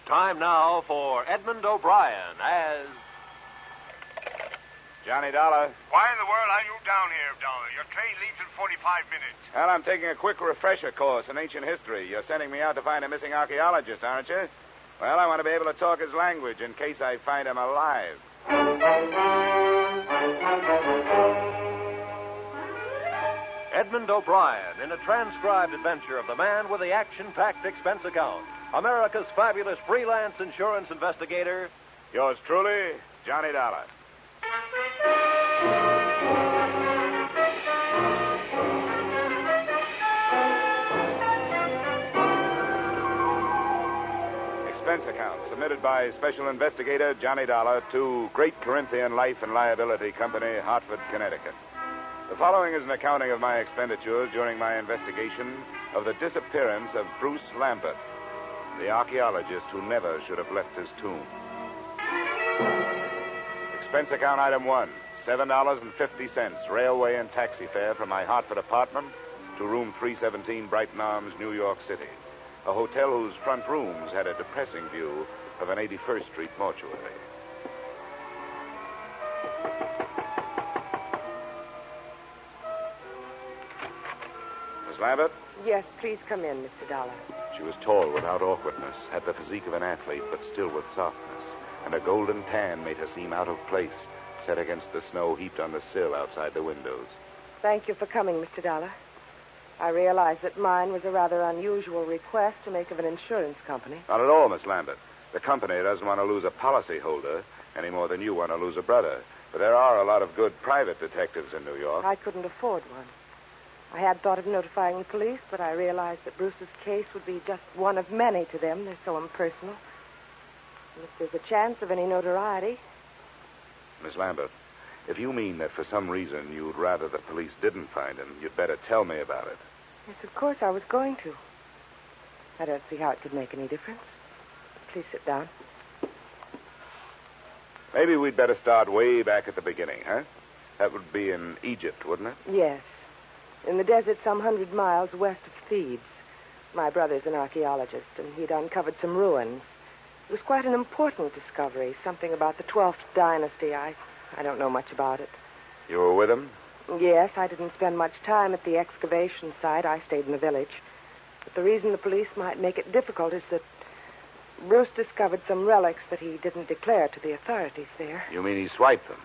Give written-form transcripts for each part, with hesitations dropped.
Time now for Edmund O'Brien as... Johnny Dollar. Why in the world are you down here, Dollar? Your train leaves in 45 minutes. Well, I'm taking a quick refresher course in ancient history. You're sending me out to find a missing archaeologist, aren't you? Well, I want to be able to talk his language in case I find him alive. Edmund O'Brien in a transcribed adventure of the man with the action-packed expense account. America's fabulous freelance insurance investigator. Yours truly, Johnny Dollar. Expense account submitted by Special Investigator Johnny Dollar to Great Corinthian Life and Liability Company, Hartford, Connecticut. The following is an accounting of my expenditures during my investigation of the disappearance of Bruce Lambert, the archaeologist who never should have left his tomb. Expense account item 1, $7.50 railway and taxi fare from my Hartford apartment to room 317 Brighton Arms, New York City, a hotel whose front rooms had a depressing view of an 81st Street mortuary. Miss Lambert? Yes, please come in, Mr. Dollar. She was tall without awkwardness, had the physique of an athlete, but still with softness, and a golden tan made her seem out of place, set against the snow heaped on the sill outside the windows. Thank you for coming, Mr. Dollar. I realize that mine was a rather unusual request to make of an insurance company. Not at all, Miss Lambert. The company doesn't want to lose a policyholder any more than you want to lose a brother. But there are a lot of good private detectives in New York. I couldn't afford one. I had thought of notifying the police, but I realized that Bruce's case would be just one of many to them. They're so impersonal. And if there's a chance of any notoriety... Miss Lambert, if you mean that for some reason you'd rather the police didn't find him, you'd better tell me about it. Yes, of course I was going to. I don't see how it could make any difference. Please sit down. Maybe we'd better start way back at the beginning, huh? That would be in Egypt, wouldn't it? Yes. In the desert some 100 miles west of Thebes. My brother's an archaeologist, and he'd uncovered some ruins. It was quite an important discovery, something about the 12th dynasty. I don't know much about it. You were with him? Yes, I didn't spend much time at the excavation site. I stayed in the village. But the reason the police might make it difficult is that Bruce discovered some relics that he didn't declare to the authorities there. You mean he swiped them?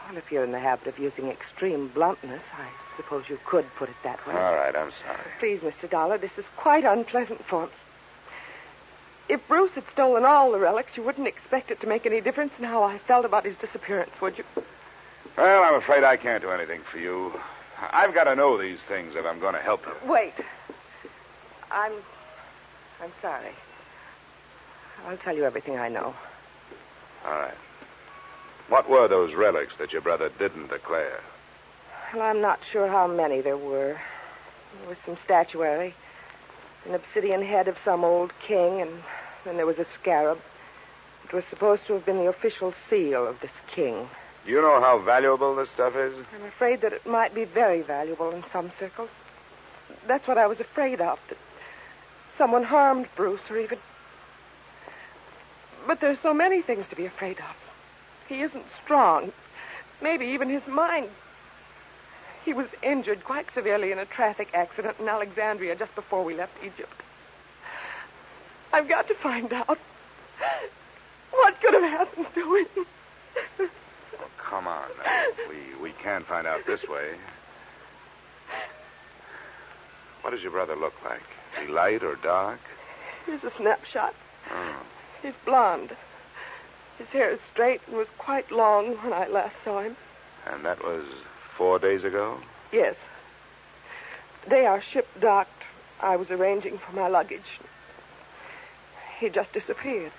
Well, if you're in the habit of using extreme bluntness, I suppose you could put it that way. All right, I'm sorry. Please, Mr. Dollar, this is quite unpleasant for me. If Bruce had stolen all the relics, you wouldn't expect it to make any difference in how I felt about his disappearance, would you? Well, I'm afraid I can't do anything for you. I've got to know these things if I'm going to help you. Wait. I'm sorry. I'll tell you everything I know. All right. What were those relics that your brother didn't declare? Well, I'm not sure how many there were. There was some statuary, an obsidian head of some old king, and then there was a scarab. It was supposed to have been the official seal of this king. Do you know how valuable this stuff is? I'm afraid that it might be very valuable in some circles. That's what I was afraid of, that someone harmed Bruce or even... But there's so many things to be afraid of. He isn't strong. Maybe even his mind. He was injured quite severely in a traffic accident in Alexandria just before we left Egypt. I've got to find out what could have happened to him. Oh, come on. Now. We can't find out this way. What does your brother look like? Is he light or dark? Here's a snapshot. Oh. He's blonde. His hair is straight and was quite long when I last saw him. And that was 4 days ago? Yes. The day our ship docked, I was arranging for my luggage. He just disappeared.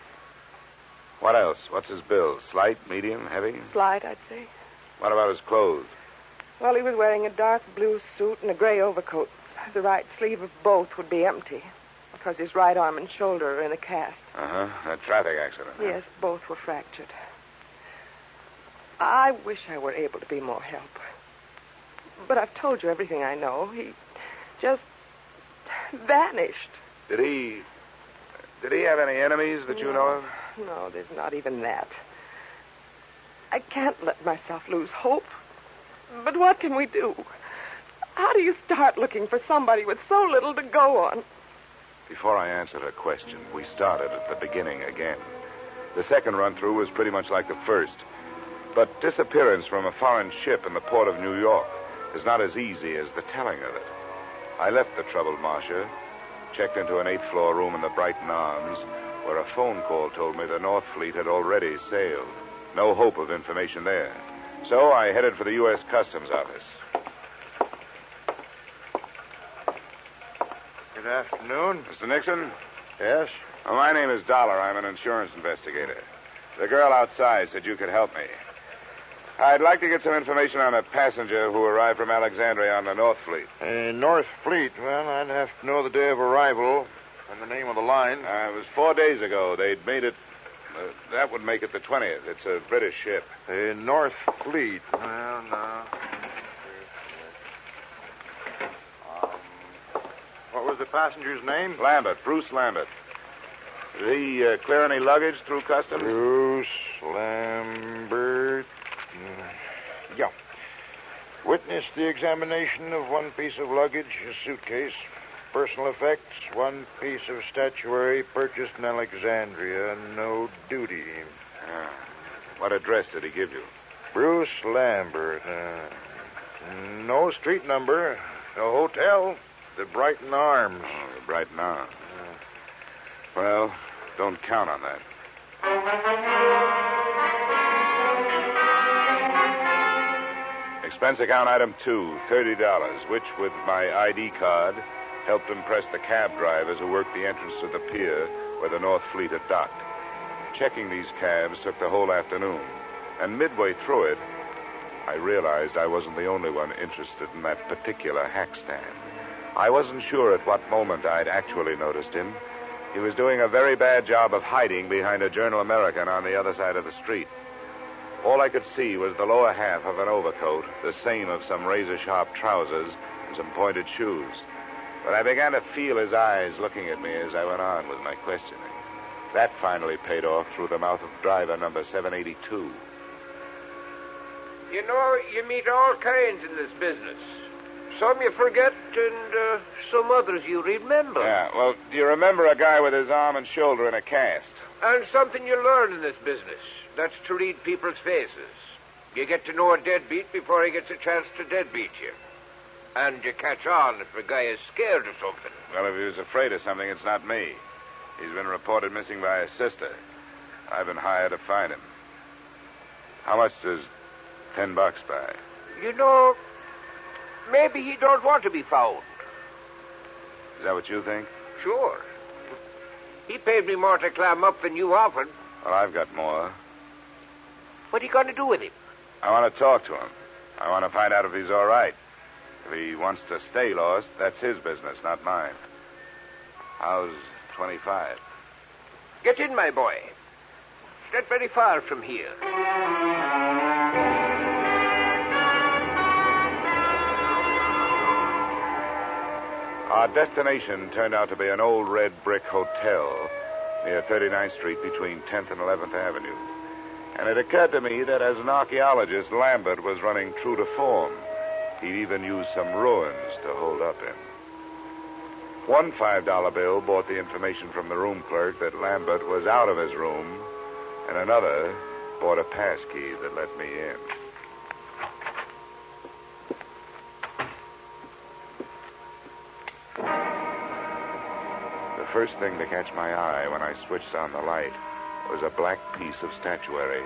What else? What's his build? Slight, medium, heavy? Slight, I'd say. What about his clothes? Well, he was wearing a dark blue suit and a gray overcoat. The right sleeve of both would be empty because his right arm and shoulder are in a cast. Uh-huh. A traffic accident. Yes, both were fractured. I wish I were able to be more help. But I've told you everything I know. He just vanished. Did Did he have any enemies that you know of? No, there's not even that. I can't let myself lose hope. But what can we do? How do you start looking for somebody with so little to go on? Before I answered her question, we started at the beginning again. The second run-through was pretty much like the first. But disappearance from a foreign ship in the port of New York is not as easy as the telling of it. I left the troubled Marcia, checked into an 8th-floor room in the Brighton Arms, where a phone call told me the North Fleet had already sailed. No hope of information there. So I headed for the U.S. Customs Office. Good afternoon. Mr. Nixon? Yes? Well, my name is Dollar. I'm an insurance investigator. The girl outside said you could help me. I'd like to get some information on a passenger who arrived from Alexandria on the North Fleet. North Fleet. Well, I'd have to know the day of arrival and the name of the line. It was 4 days ago. They'd made it... that would make it the 20th. It's a British ship. North Fleet. Well, no. What was the passenger's name? Lambert, Bruce Lambert. Did he clear any luggage through customs? Bruce Lambert. Yeah. Witnessed the examination of one piece of luggage, a suitcase, personal effects, one piece of statuary purchased in Alexandria, no duty. What address did he give you? Bruce Lambert. No street number, no hotel, the Brighton Arms. Oh, the Brighton Arms. Well, don't count on that. Expense account item 2, $30, which, with my ID card, helped impress the cab drivers who worked the entrance to the pier where the North Fleet had docked. Checking these cabs took the whole afternoon, and midway through it, I realized I wasn't the only one interested in that particular hack stand. I wasn't sure at what moment I'd actually noticed him. He was doing a very bad job of hiding behind a Journal American on the other side of the street. All I could see was the lower half of an overcoat, the same of some razor-sharp trousers, and some pointed shoes. But I began to feel his eyes looking at me as I went on with my questioning. That finally paid off through the mouth of driver number 782. You know, you meet all kinds in this business. Some you forget, and some others you remember. Yeah, well, do you remember a guy with his arm and shoulder in a cast? And something you learn in this business. That's to read people's faces. You get to know a deadbeat before he gets a chance to deadbeat you. And you catch on if a guy is scared of something. Well, if he was afraid of something, it's not me. He's been reported missing by his sister. I've been hired to find him. How much does $10 buy? You know, maybe he don't want to be found. Is that what you think? Sure. He paid me more to climb up than you offered. Well, I've got more. What are you going to do with him? I want to talk to him. I want to find out if he's all right. If he wants to stay lost, that's his business, not mine. How's 25? Get in, my boy. It's not very far from here. Our destination turned out to be an old red brick hotel near 39th Street between 10th and 11th Avenue. And it occurred to me that as an archaeologist, Lambert was running true to form. He'd even used some ruins to hold up in. One $5 bill brought the information from the room clerk that Lambert was out of his room, and another brought a pass key that let me in. The first thing to catch my eye when I switched on the light was a black piece of statuary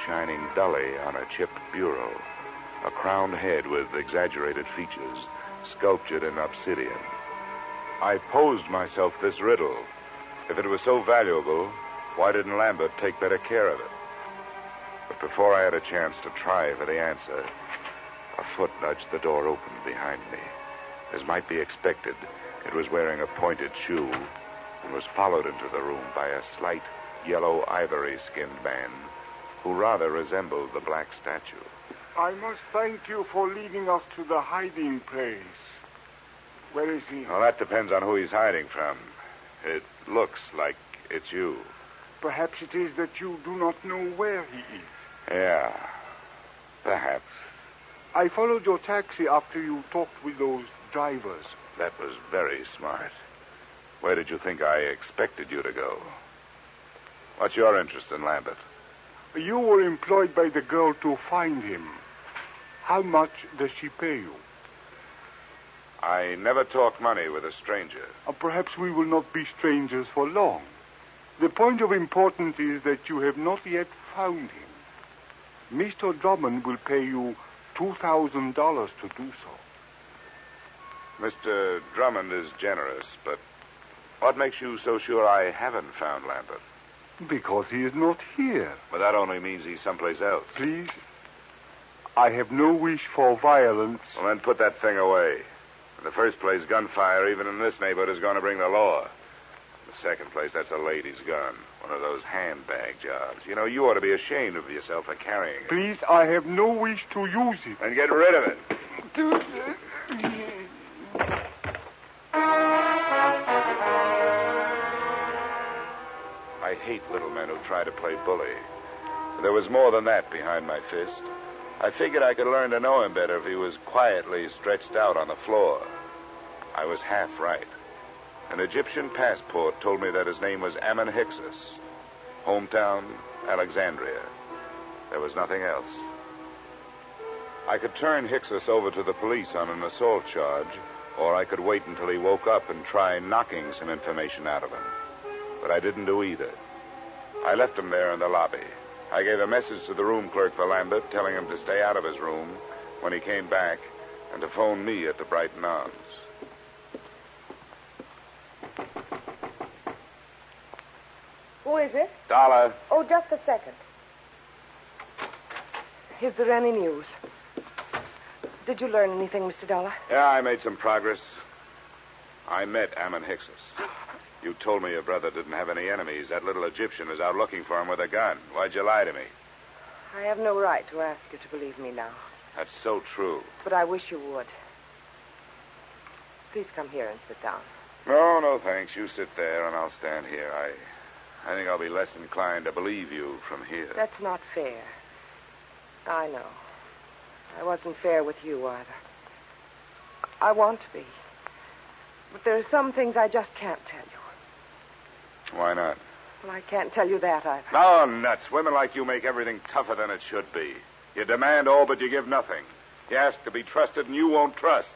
shining dully on a chipped bureau, a crowned head with exaggerated features sculptured in obsidian. I posed myself this riddle. If it was so valuable, why didn't Lambert take better care of it? But before I had a chance to try for the answer, a foot nudged the door open behind me. As might be expected, it was wearing a pointed shoe and was followed into the room by a slight yellow ivory-skinned man who rather resembled the black statue. I must thank you for leading us to the hiding place. Where is he? Well, that depends on who he's hiding from. It looks like it's you. Perhaps it is that you do not know where he is. Yeah, perhaps. I followed your taxi after you talked with those drivers. That was very smart. Where did you think I expected you to go? What's your interest in Lambert? You were employed by the girl to find him. How much does she pay you? I never talk money with a stranger. Perhaps we will not be strangers for long. The point of importance is that you have not yet found him. Mr. Drummond will pay you $2,000 to do so. Mr. Drummond is generous, but what makes you so sure I haven't found Lambert? Because he is not here. Well, that only means he's someplace else. Please, I have no wish for violence. Well, then put that thing away. In the first place, gunfire, even in this neighborhood, is going to bring the law. In the second place, that's a lady's gun. One of those handbag jobs. You know, you ought to be ashamed of yourself for carrying it. Please, I have no wish to use it. Then get rid of it. I hate little men who try to play bully. But there was more than that behind my fist. I figured I could learn to know him better if he was quietly stretched out on the floor. I was half right. An Egyptian passport told me that his name was Ammon Hyksos. Hometown, Alexandria. There was nothing else. I could turn Hyksos over to the police on an assault charge, or I could wait until he woke up and try knocking some information out of him. But I didn't do either. I left him there in the lobby. I gave a message to the room clerk for Lambert, telling him to stay out of his room when he came back and to phone me at the Brighton Arms. Who is it? Dollar. Oh, just a second. Is there any news? Did you learn anything, Mr. Dollar? Yeah, I made some progress. I met Ammon Hyksos. You told me your brother didn't have any enemies. That little Egyptian is out looking for him with a gun. Why'd you lie to me? I have no right to ask you to believe me now. That's so true. But I wish you would. Please come here and sit down. No, thanks. You sit there and I'll stand here. I think I'll be less inclined to believe you from here. That's not fair. I know. I wasn't fair with you either. I want to be. But there are some things I just can't tell you. Why not? Well, I can't tell you that either. Oh, nuts. Women like you make everything tougher than it should be. You demand all, but you give nothing. You ask to be trusted, and you won't trust.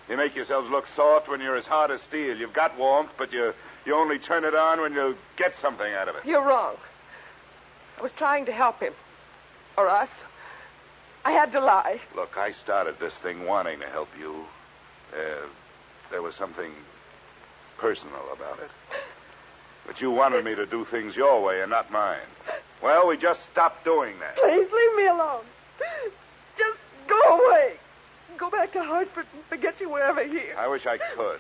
You make yourselves look soft when you're as hard as steel. You've got warmth, but you only turn it on when you get something out of it. You're wrong. I was trying to help him. Or us. I had to lie. Look, I started this thing wanting to help you. There was something personal about it. But you wanted me to do things your way and not mine. Well, we just stopped doing that. Please, leave me alone. Just go away. Go back to Hartford and forget you were ever here. I wish I could.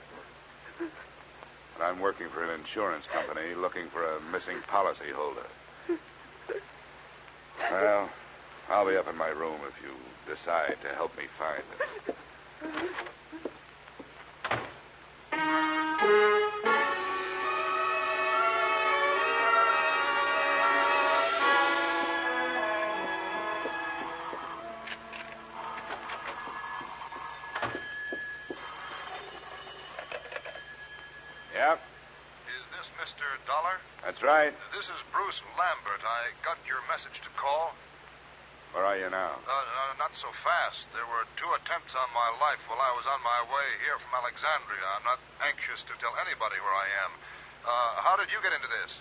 But I'm working for an insurance company looking for a missing policyholder. Well, I'll be up in my room if you decide to help me find it. Yep, Is this Mr. Dollar? that's right. This is Bruce Lambert. I got your message to call. Where are you now? Not so fast. There were 2 attempts on my life while I was on my way here from Alexandria. I'm not anxious to tell anybody where I am. How did you get into this?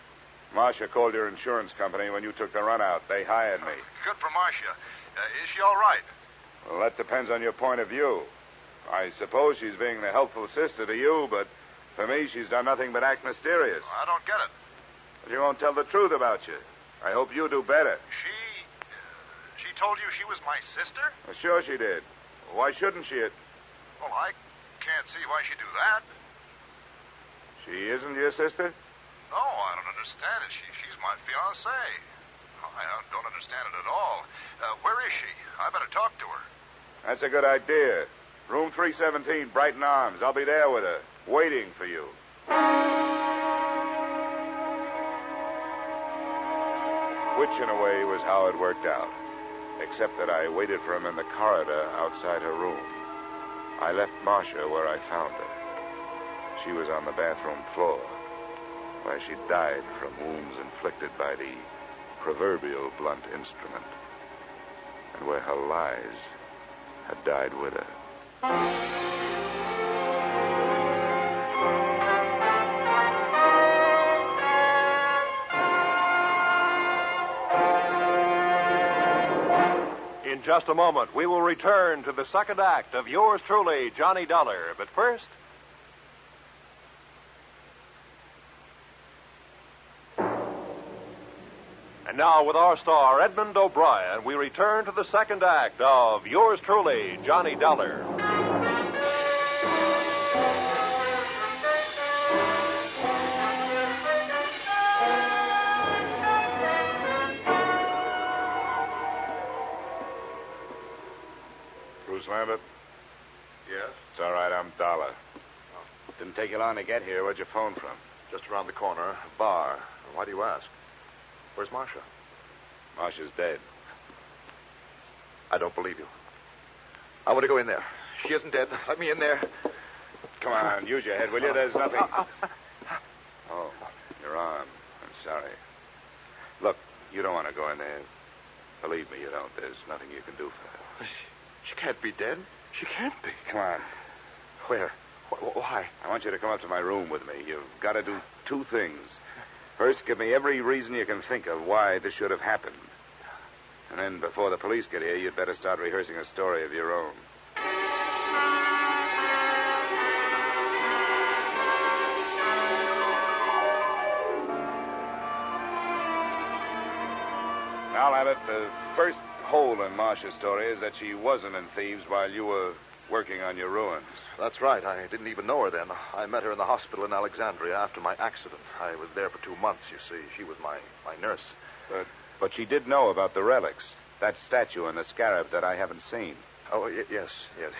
Marcia called your insurance company when you took the run out. They hired me. Good for Marcia. Is she all right? Well, that depends on your point of view. I suppose she's being the helpful sister to you, but for me, she's done nothing but act mysterious. I don't get it. She won't tell the truth about you. I hope you do better. She told you she was my sister? Well, sure she did. Why shouldn't she? Well, I can't see why she'd do that. She isn't your sister? No, I don't understand it. She's my fiancée. I don't understand it at all. Where is she? I better talk to her. That's a good idea. Room 317, Brighton Arms. I'll be there with her, waiting for you. Which, in a way, was how it worked out. Except that I waited for him in the corridor outside her room. I left Marcia where I found her. She was on the bathroom floor, where she died from wounds inflicted by the proverbial blunt instrument, and where her lies had died with her. In just a moment, we will return to the second act of yours truly, Johnny Dollar. But first... And now, with our star, Edmund O'Brien, we return to the second act of yours truly, Johnny Dollar. Bruce Lambert? Yes? It's all right, I'm Dollar. Didn't take you long to get here. Where'd you phone from? Just around the corner, a bar. Why do you ask? Where's Marcia? Marcia's dead. I don't believe you. I want to go in there. She isn't dead. Let me in there. Come on, use your head, will you? There's nothing. Oh, your arm. I'm sorry. Look, you don't want to go in there. Believe me, you don't. There's nothing you can do for her. She can't be dead. She can't be. Come on. Where? Why? I want you to come up to my room with me. You've got to do two things. First, give me every reason you can think of why this should have happened. And then, before the police get here, you'd better start rehearsing a story of your own. Now, Abbott, the first hole in Marcia's story is that she wasn't in Thieves while you were working on your ruins. That's right. I didn't even know her then. I met her in the hospital in Alexandria after my accident. I was there for 2 months, you see. She was my nurse. But she did know about the relics. That statue and the scarab that I haven't seen. Oh, yes.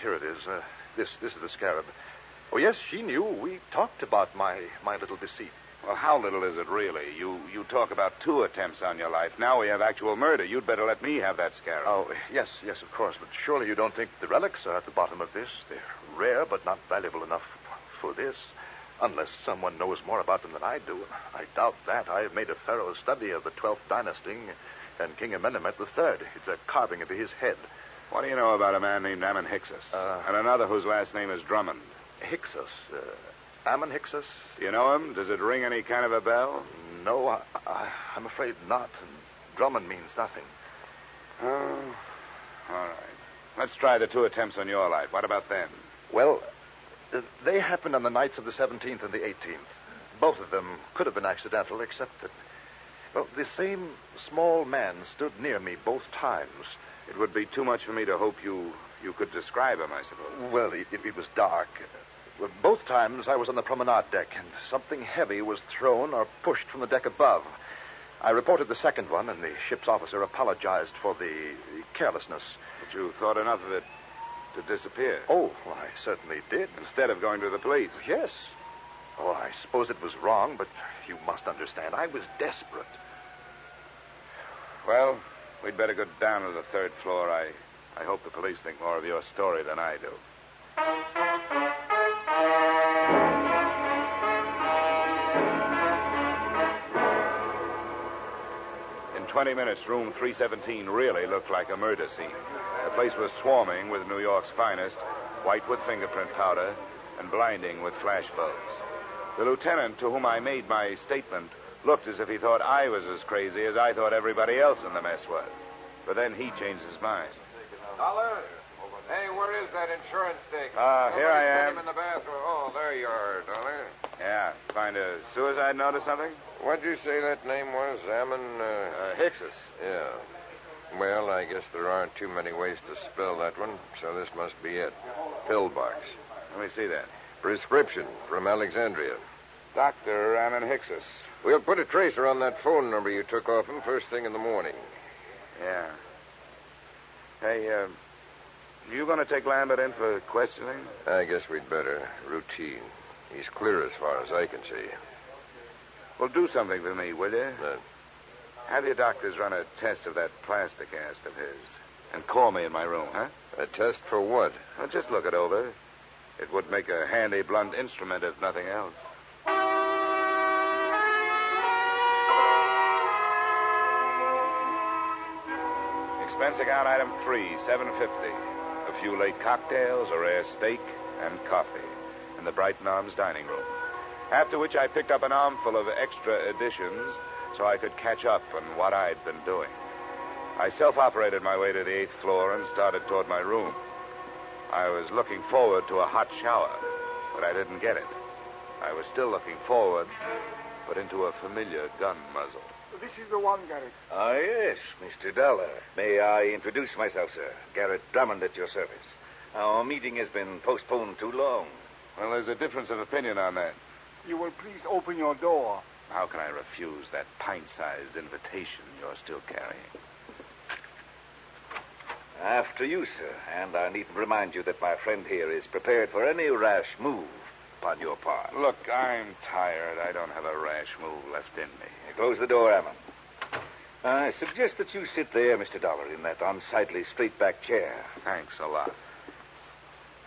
Here it is. This is the scarab. Oh, yes, she knew. We talked about my little deceit. Well, how little is it really? You talk about 2 attempts on your life. Now we have actual murder. You'd better let me have that scarab. Oh, yes, of course. But surely you don't think the relics are at the bottom of this? They're rare, but not valuable enough for this. Unless someone knows more about them than I do. I doubt that. I've made a thorough study of the 12th dynasty and King Amenemhet III. It's a carving of his head. What do you know about a man named Ammon Hyksos? And another whose last name is Drummond? Hyksos? Ammon Hyksos? Do you know him? Does it ring any kind of a bell? No, I'm afraid not. And Drummond means nothing. Oh, all right. Let's try the 2 attempts on your life. What about them? Well, they happened on the nights of the 17th and the 18th. Both of them could have been accidental, except that, well, the same small man stood near me both times. It would be too much for me to hope you could describe him, I suppose. Well, it was dark. Well, both times I was on the promenade deck, and something heavy was thrown or pushed from the deck above. I reported the second one, and the ship's officer apologized for the carelessness. But you thought enough of it to disappear? Oh, well, I certainly did. Instead of going to the police? Yes. Oh, I suppose it was wrong, but you must understand, I was desperate. Well, we'd better go down to the 3rd floor. I hope the police think more of your story than I do. In 20 minutes, room 317 really looked like a murder scene. The place was swarming with New York's finest, white with fingerprint powder and blinding with flash bulbs. The lieutenant to whom I made my statement looked as if he thought I was as crazy as I thought everybody else in the mess was. But then he changed his mind. Dollar? Hey, where is that insurance stick? Here I am. Him in the bathroom. Oh, there you are, Dollar. Yeah, find a suicide note or something? What'd you say that name was? Ammon, Hyksos. Yeah. Well, I guess there aren't too many ways to spell that one, so this must be it. Pillbox. Let me see that. Prescription from Alexandria. Dr. Ammon Hyksos. We'll put a tracer on that phone number you took off him first thing in the morning. Yeah. Hey, you going to take Lambert in for questioning? I guess we'd better. Routine. He's clear as far as I can see. Well, do something for me, will you? Have your doctors run a test of that plastic cast of his. And call me in my room, huh? A test for what? Well, just look it over. It would make a handy blunt instrument if nothing else. Expense account item 3, $7.50. A few late cocktails, a rare steak, and coffee in the Brighton Arms dining room. After which I picked up an armful of extra editions so I could catch up on what I'd been doing. I self-operated my way to the 8th floor and started toward my room. I was looking forward to a hot shower, but I didn't get it. I was still looking forward, but into a familiar gun muzzle. This is the one, Garrett. Ah, yes, Mr. Dollar. May I introduce myself, sir? Garrett Drummond at your service. Our meeting has been postponed too long. Well, there's a difference of opinion on that. You will please open your door. How can I refuse that pint-sized invitation you're still carrying? After you, sir. And I needn't remind you that my friend here is prepared for any rash move upon your part. Look, I'm tired. I don't have a rash move left in me. Close the door, Ammon. I suggest that you sit there, Mr. Dollar, in that unsightly straight-back chair. Thanks a lot.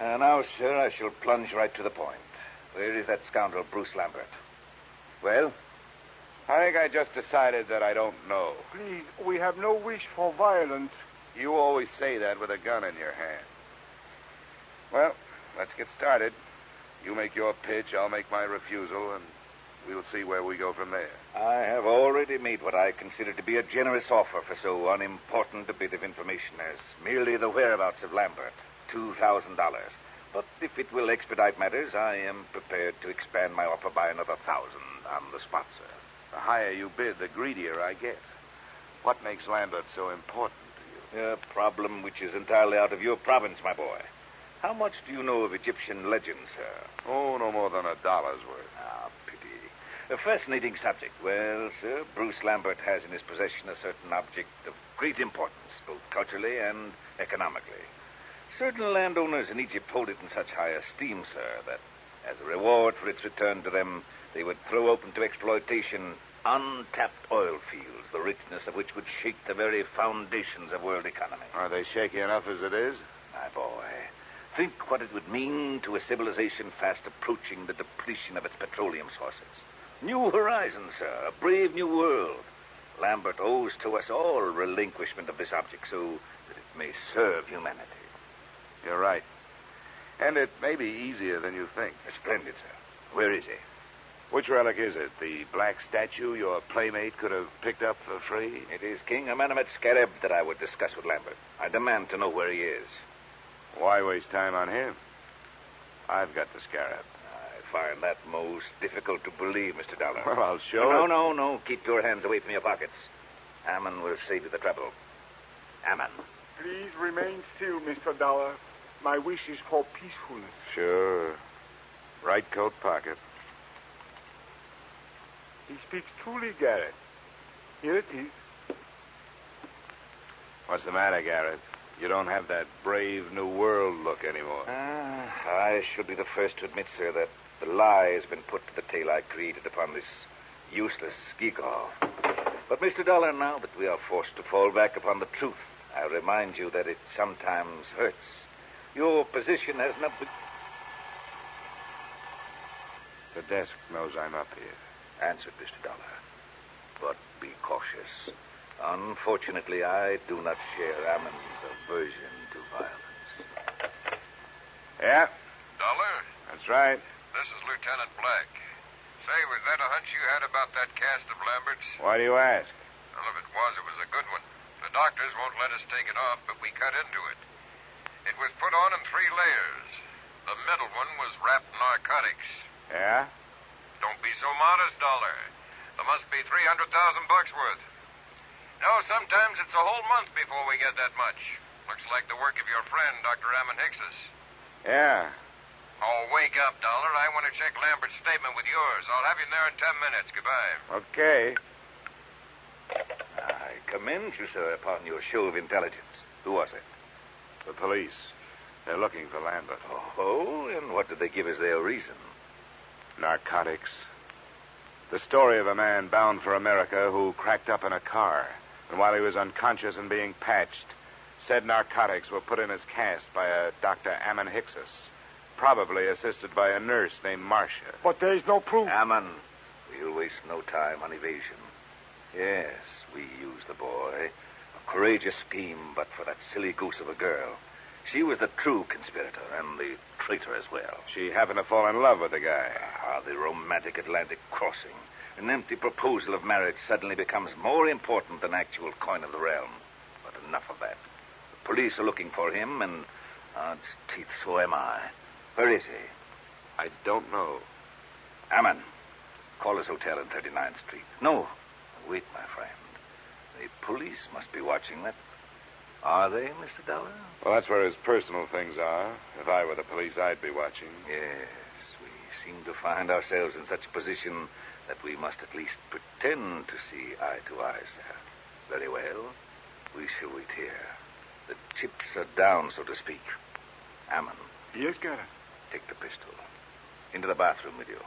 And now, sir, I shall plunge right to the point. Where is that scoundrel, Bruce Lambert? Well? I think I just decided that I don't know. Please, we have no wish for violence. You always say that with a gun in your hand. Well, let's get started. You make your pitch, I'll make my refusal, and we'll see where we go from there. I have already made what I consider to be a generous offer for so unimportant a bit of information as merely the whereabouts of Lambert. $2,000. But if it will expedite matters, I am prepared to expand my offer by another 1,000 on the spot, sir. The higher you bid, the greedier I get. What makes Lambert so important to you? A problem which is entirely out of your province, my boy. How much do you know of Egyptian legends, sir? Oh, no more than $1 worth. Ah, pity. A fascinating subject. Well, sir, Bruce Lambert has in his possession a certain object of great importance, both culturally and economically. Certain landowners in Egypt hold it in such high esteem, sir, that as a reward for its return to them, they would throw open to exploitation untapped oil fields, the richness of which would shake the very foundations of world economy. Are they shaky enough as it is? My boy, think what it would mean to a civilization fast approaching the depletion of its petroleum sources. New horizons, sir, a brave new world. Lambert owes to us all relinquishment of this object so that it may serve humanity. You're right. And it may be easier than you think. Splendid, sir. Where is he? Which relic is it? The black statue your playmate could have picked up for free? It is King Amenemhet's scarab that I would discuss with Lambert. I demand to know where he is. Why waste time on him? I've got the scarab. I find that most difficult to believe, Mr. Dollar. Well, I'll show it. No. Keep your hands away from your pockets. Ammon will save you the trouble. Ammon. Please remain still, Mr. Dollar. My wish is for peacefulness. Sure. Right coat pocket. He speaks truly, Garrett. Here it is. What's the matter, Garrett? You don't have that brave new world look anymore. I should be the first to admit, sir, that the lie has been put to the tale I created upon this useless gewgaw. But, Mr. Dollar, now that we are forced to fall back upon the truth, I remind you that it sometimes hurts. Your position has nothing... The desk knows I'm up here. Answered, Mr. Dollar. But be cautious. Unfortunately, I do not share Ammon's aversion to violence. Yeah? Dollar? That's right. This is Lieutenant Black. Say, was that a hunch you had about that cast of Lambert's? Why do you ask? Well, if it was a good one. The doctors won't let us take it off, but we cut into it. It was put on in 3 layers. The middle one was wrapped in narcotics. Yeah? Don't be so modest, Dollar. There must be $300,000 worth. No, sometimes it's a whole month before we get that much. Looks like the work of your friend, Dr. Ammon Hicks's. Yeah. Oh, wake up, Dollar. I want to check Lambert's statement with yours. I'll have you in there in 10 minutes. Goodbye. Okay. I commend you, sir, upon your show of intelligence. Who was it? The police. They're looking for Lambert. Oh, and what did they give as their reason? Narcotics. The story of a man bound for America who cracked up in a car, and while he was unconscious and being patched, said narcotics were put in his cast by a Dr. Ammon Hickses, probably assisted by a nurse named Marcia. But there's no proof. Ammon, we'll waste no time on evasion. Yes, we used the boy. A courageous scheme, but for that silly goose of a girl. She was the true conspirator and the traitor as well. She happened to fall in love with the guy. Ah, the romantic Atlantic crossing. An empty proposal of marriage suddenly becomes more important than actual coin of the realm. But enough of that. The police are looking for him, and odds teeth, so am I. Where is he? I don't know. Ammon, call his hotel in 39th Street. No, wait, my friend. The police must be watching that. Are they, Mr. Dollar? Well, that's where his personal things are. If I were the police, I'd be watching. Yes, we seem to find ourselves in such a position that we must at least pretend to see eye to eye, sir. Very well. We shall wait here. The chips are down, so to speak. Ammon. Yes, Garrett. Take the pistol. Into the bathroom with you.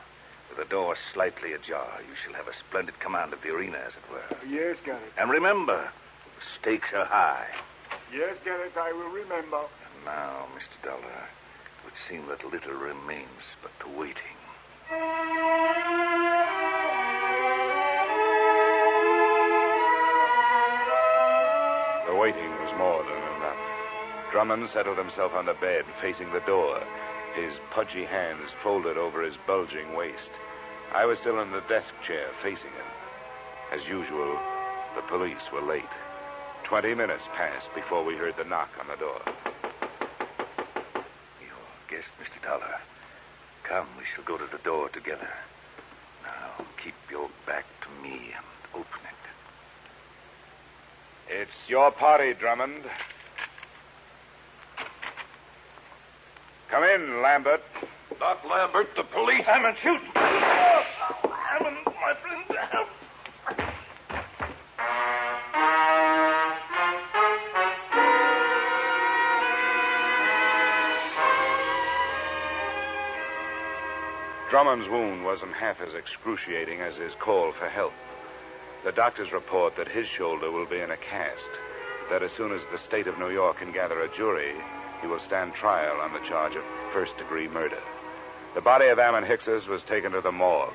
With the door slightly ajar, you shall have a splendid command of the arena, as it were. Yes, Garrett. And remember, the stakes are high. Yes, Garrett, I will remember. And now, Mr. Dollar, it would seem that little remains but the waiting. The waiting was more than enough. Drummond settled himself on the bed, facing the door, his pudgy hands folded over his bulging waist. I was still in the desk chair, facing him. As usual, the police were late. 20 minutes passed before we heard the knock on the door. Your guest, Mr. Dollar. Come, we shall go to the door together. Now, keep your back to me and open it. It's your party, Drummond. Come in, Lambert. Not Lambert, the police. Hammond, shoot! Hammond, my friend, help! Drummond's wound wasn't half as excruciating as his call for help. The doctors report that his shoulder will be in a cast, that as soon as the state of New York can gather a jury, he will stand trial on the charge of first-degree murder. The body of Ammon Hickses was taken to the morgue.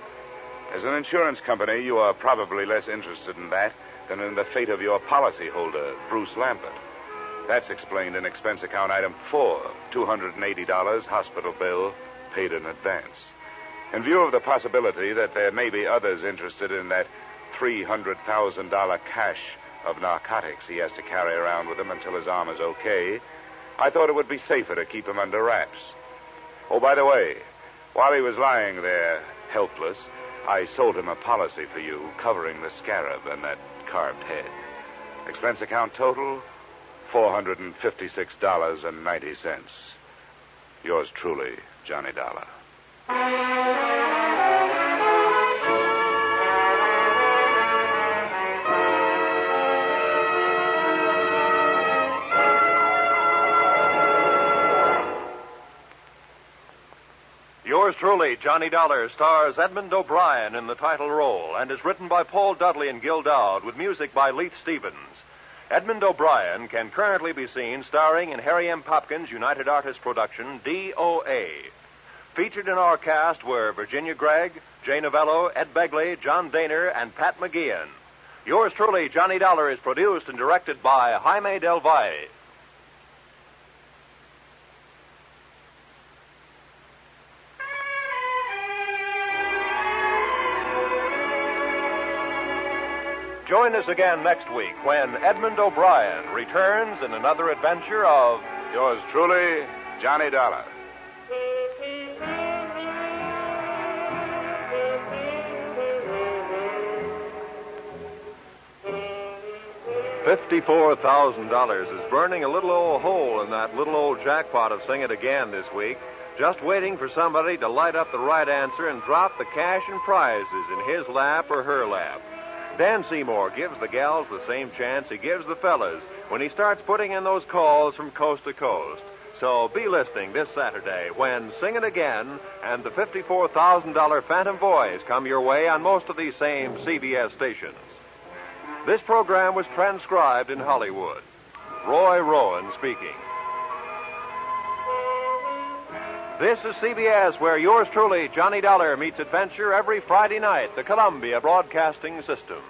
As an insurance company, you are probably less interested in that than in the fate of your policyholder, Bruce Lambert. That's explained in expense account item 4, $280 hospital bill paid in advance. In view of the possibility that there may be others interested in that $300,000 cache of narcotics he has to carry around with him until his arm is okay, I thought it would be safer to keep him under wraps. Oh, by the way, while he was lying there helpless, I sold him a policy for you covering the scarab and that carved head. Expense account total, $456.90. Yours truly, Johnny Dollar. Yours truly, Johnny Dollar, stars Edmund O'Brien in the title role and is written by Paul Dudley and Gil Dowd with music by Leith Stevens. Edmund O'Brien can currently be seen starring in Harry M. Popkins' United Artists production, D.O.A. Featured in our cast were Virginia Gregg, Jay Novello, Ed Begley, John Daner, and Pat McGeehan. Yours truly, Johnny Dollar, is produced and directed by Jaime Del Valle. Join us again next week when Edmund O'Brien returns in another adventure of Yours truly, Johnny Dollar. $54,000 is burning a little old hole in that little old jackpot of Sing It Again this week, just waiting for somebody to light up the right answer and drop the cash and prizes in his lap or her lap. Dan Seymour gives the gals the same chance he gives the fellas when he starts putting in those calls from coast to coast. So be listening this Saturday when Sing It Again and the $54,000 Phantom Voice come your way on most of these same CBS stations. This program was transcribed in Hollywood. Roy Rowan speaking. This is CBS, where yours truly, Johnny Dollar, meets adventure every Friday night, the Columbia Broadcasting System.